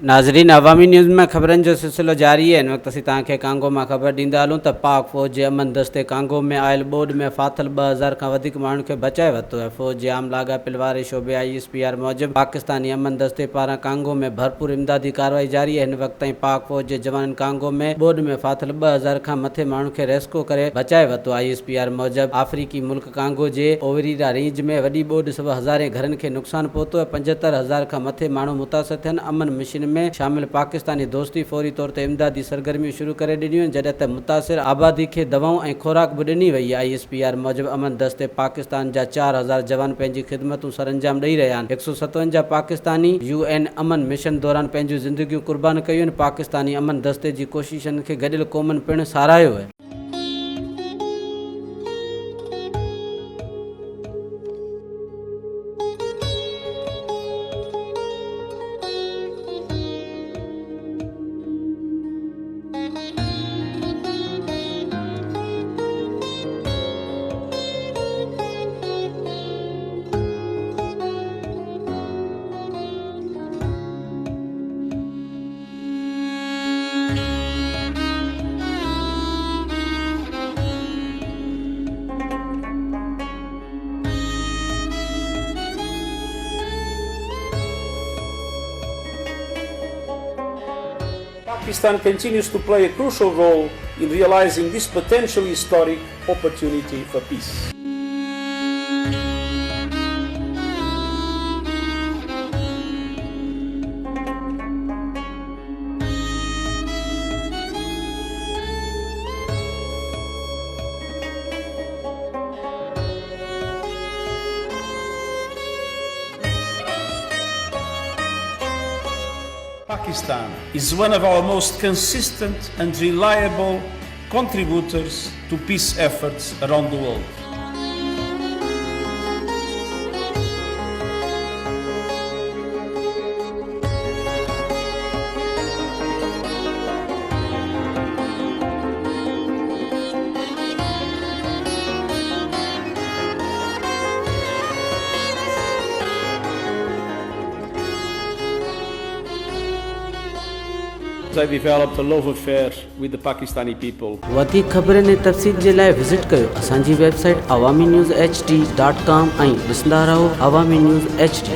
नाज़रीन, अवामी न्यूज़ में ख़बरनि जो सिलसिलो जारी है। इन वक़्तु असीं तव्हांखे कांगो मां ख़बर ॾींदा हलूं त पाक फ़ौज जे अमन दस्ते कांगो में आयल ॿोॾ में फाथल 2000 खां वधीक माण्हुनि खे बचाए वरितो आहे। फ़ौज जे आम लाॻापियल वारे शोबे ISPR मूजिबि पाकिस्तानी अमन दस्ते पारां कांगो में भरपूर इमदादी कार्रवाई जारी आहे। हिन वक़्त ताईं पाक फ़ौज जे जवाननि कांगो में ॿोॾ में फाथल 2000 खां मथे माण्हुनि खे रेस्क्यू करे बचाए वरितो। ISPR मूजिबि अफ्रीकी मुल्क कांगो जे ओवरीरा रेंज में वॾी ॿोॾ सवा हज़ारे घरनि खे नुक़सानु पहुतो आहे। 75,000 खां मथे माण्हू मुतासिर थियनि। अमन मिशन में शामिल पाकिस्तानी दोस्ती फौरी तौर ते इमदादी सरगर्मियूं शुरू करे ॾिनियूं, जॾहिं त मुतासिर आबादी खे दवाऊं ऐं खुराक बि ॾिनी वई आहे। ISPR मूजिबि अमन दस्ते पाकिस्तान जा 4000 जवान पंहिंजी ख़िदमतूं सरअंजाम ॾेई रहिया आहिनि। 157 पाकिस्तानी UN अमन मिशन दौरान पंहिंजूं ज़िंदगियूं कुर्बान कयूं आहिनि। पाकिस्तानी अमन दस्ते जी कोशिशनि खे गॾियल क़ौमुनि पिणु साराहियो आहे। Pakistan continues to play a crucial role in realizing this potentially historic opportunity for peace. Pakistan is one of our most consistent and reliable contributors to peace efforts around the world. I developed a love affair with the Pakistani people. वधीक ख़बरनि ऐं तफ़सील जे लाइ visit कयो असांजी website awamiNewsHD.com ऐं ॾिसंदा रहो अवामी न्यूज़ HD।